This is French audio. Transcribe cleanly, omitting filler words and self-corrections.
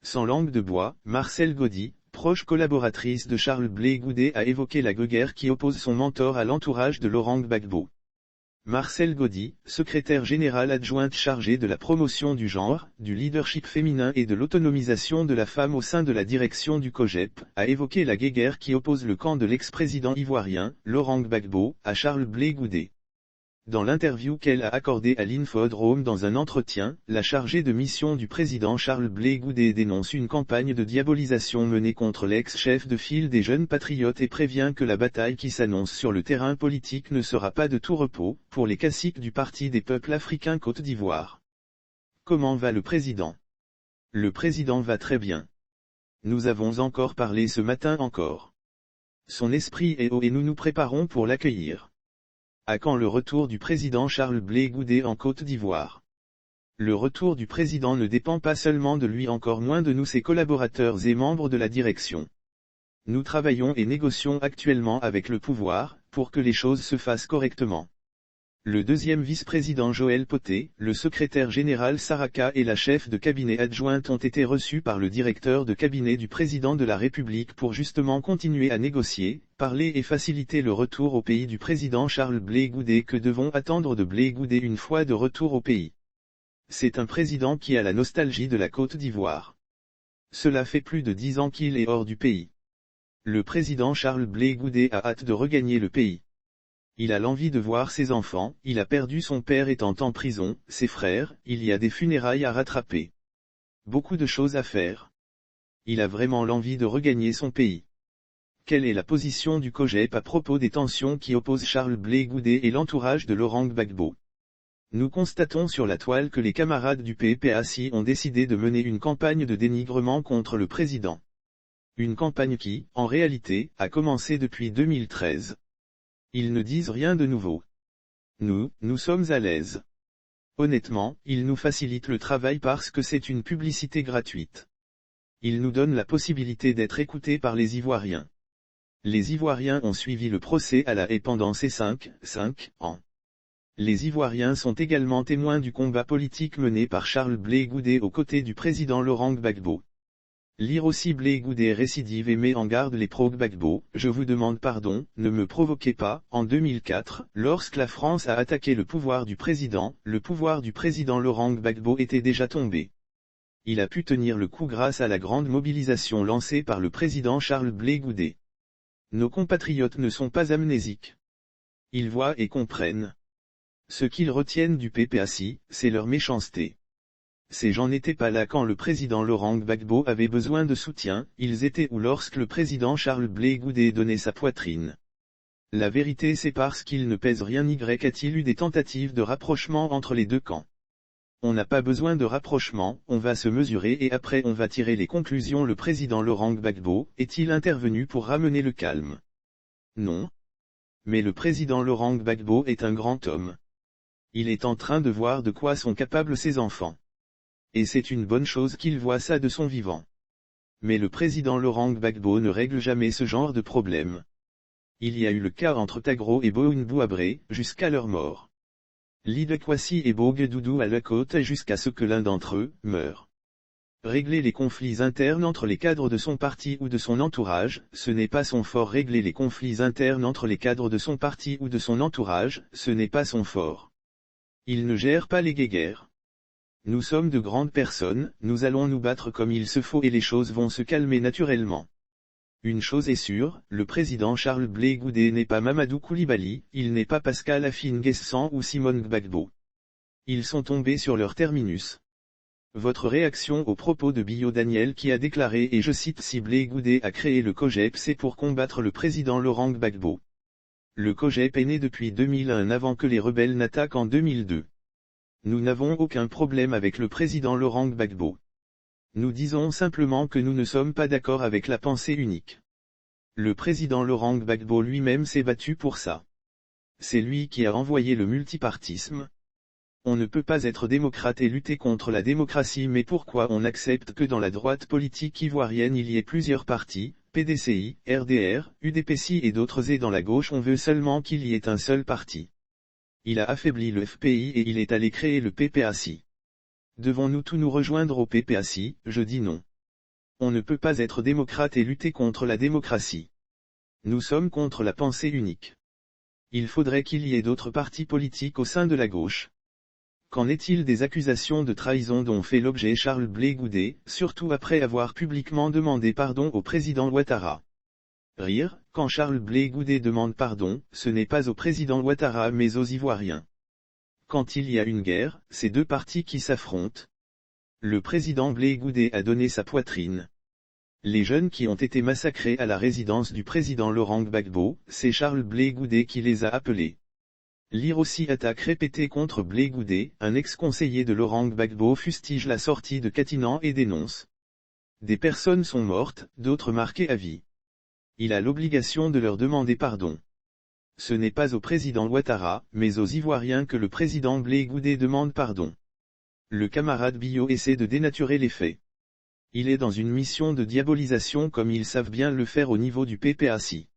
Sans langue de bois, Marcel Gaudy, proche collaboratrice de Charles Blé Goudet, a évoqué la guerre qui oppose son mentor à l'entourage de Laurent Gbagbo. Marcel Gaudy, secrétaire général adjointe chargée de la promotion du genre, du leadership féminin et de l'autonomisation de la femme au sein de la direction du COJEP, a évoqué la guerre qui oppose le camp de l'ex-président ivoirien, Laurent Gbagbo, à Charles Blé Goudet. Dans l'interview qu'elle a accordée à l'Infodrome dans un entretien, la chargée de mission du président Charles Blé Goudet dénonce une campagne de diabolisation menée contre l'ex-chef de file des jeunes patriotes et prévient que la bataille qui s'annonce sur le terrain politique ne sera pas de tout repos, pour les caciques du Parti des peuples africains Côte d'Ivoire. Comment va le président? Le président va très bien. Nous avons encore parlé ce matin encore. Son esprit est haut et nous nous préparons pour l'accueillir. À quand le retour du président Charles Blé Goudet en Côte d'Ivoire? Le retour du président ne dépend pas seulement de lui, encore moins de nous, ses collaborateurs et membres de la direction. Nous travaillons et négocions actuellement avec le pouvoir, pour que les choses se fassent correctement. Le deuxième vice-président Joël Poté, le secrétaire général Saraka et la chef de cabinet adjointe ont été reçus par le directeur de cabinet du président de la République pour justement continuer à négocier, parler et faciliter le retour au pays du président Charles Blé Goudet. Que devons attendre de Blé Goudet une fois de retour au pays? C'est un président qui a la nostalgie de la Côte d'Ivoire. Cela fait plus de 10 ans qu'il est hors du pays. Le président Charles Blé Goudet a hâte de regagner le pays. Il a l'envie de voir ses enfants, il a perdu son père étant en prison, ses frères, il y a des funérailles à rattraper. Beaucoup de choses à faire. Il a vraiment l'envie de regagner son pays. Quelle est la position du COJEP à propos des tensions qui opposent Charles Blé Goudet et l'entourage de Laurent Gbagbo? Nous constatons sur la toile que les camarades du PPACI ont décidé de mener une campagne de dénigrement contre le président. Une campagne qui, en réalité, a commencé depuis 2013. Ils ne disent rien de nouveau. Nous sommes à l'aise. Honnêtement, ils nous facilitent le travail parce que c'est une publicité gratuite. Ils nous donnent la possibilité d'être écoutés par les Ivoiriens. Les Ivoiriens ont suivi le procès à la haie pendant ces 5 ans. Les Ivoiriens sont également témoins du combat politique mené par Charles Blé Goudet aux côtés du président Laurent Gbagbo. Lire aussi Blé Goudet récidive et met en garde les pro-Gbagbo. Je vous demande pardon, ne me provoquez pas. En 2004, lorsque la France a attaqué le pouvoir du président Laurent Gbagbo était déjà tombé. Il a pu tenir le coup grâce à la grande mobilisation lancée par le président Charles Blé Goudet. Nos compatriotes ne sont pas amnésiques. Ils voient et comprennent. Ce qu'ils retiennent du PPACI, c'est leur méchanceté. Ces gens n'étaient pas là quand le président Laurent Gbagbo avait besoin de soutien, ils étaient où lorsque le président Charles Blé Goudet donnait sa poitrine. La vérité, c'est parce qu'il ne pèse rien. A-t-il eu des tentatives de rapprochement entre les deux camps? On n'a pas besoin de rapprochement, on va se mesurer et après on va tirer les conclusions. Le président Laurent Gbagbo est-il intervenu pour ramener le calme? Non. Mais le président Laurent Gbagbo est un grand homme. Il est en train de voir de quoi sont capables ses enfants. Et c'est une bonne chose qu'il voit ça de son vivant. Mais le président Laurent Gbagbo ne règle jamais ce genre de problème. Il y a eu le cas entre Tagro et Bounbouabré, jusqu'à leur mort. Lidekwasi et Bogue-Doudou à la côte jusqu'à ce que l'un d'entre eux meure. Régler les conflits internes entre les cadres de son parti ou de son entourage, ce n'est pas son fort. Régler les conflits internes entre les cadres de son parti ou de son entourage, ce n'est pas son fort. Il ne gère pas les guéguerres. Nous sommes de grandes personnes, nous allons nous battre comme il se faut et les choses vont se calmer naturellement. Une chose est sûre, le président Charles Blé Goudet n'est pas Mamadou Koulibaly, il n'est pas Pascal Afine-Guessan ou Simone Gbagbo. Ils sont tombés sur leur terminus. Votre réaction au propos de Bio Daniel qui a déclaré, et je cite, si Blé Goudet a créé le COJEP c'est pour combattre le président Laurent Gbagbo. Le COJEP est né depuis 2001 avant que les rebelles n'attaquent en 2002. Nous n'avons aucun problème avec le président Laurent Gbagbo. Nous disons simplement que nous ne sommes pas d'accord avec la pensée unique. Le président Laurent Gbagbo lui-même s'est battu pour ça. C'est lui qui a envoyé le multipartisme. On ne peut pas être démocrate et lutter contre la démocratie, mais pourquoi on accepte que dans la droite politique ivoirienne il y ait plusieurs partis, PDCI, RDR, UDPCI et d'autres, et dans la gauche on veut seulement qu'il y ait un seul parti. Il a affaibli le FPI et il est allé créer le PPACI. Devons-nous tous nous rejoindre au PPACI? Je dis non. On ne peut pas être démocrate et lutter contre la démocratie. Nous sommes contre la pensée unique. Il faudrait qu'il y ait d'autres partis politiques au sein de la gauche. Qu'en est-il des accusations de trahison dont fait l'objet Charles Blé Goudet, surtout après avoir publiquement demandé pardon au président Ouattara? Rire, quand Charles Blé Goudet demande pardon, ce n'est pas au président Ouattara mais aux Ivoiriens. Quand il y a une guerre, c'est deux partis qui s'affrontent. Le président Blé Goudet a donné sa poitrine. Les jeunes qui ont été massacrés à la résidence du président Laurent Gbagbo, c'est Charles Blé Goudet qui les a appelés. Lire aussi attaque répétée contre Blé Goudet, un ex-conseiller de Laurent Gbagbo fustige la sortie de Katinan et dénonce. Des personnes sont mortes, d'autres marquées à vie. Il a l'obligation de leur demander pardon. Ce n'est pas au président Ouattara, mais aux Ivoiriens que le président Blé Goudet demande pardon. Le camarade Biot essaie de dénaturer les faits. Il est dans une mission de diabolisation comme ils savent bien le faire au niveau du PPACI.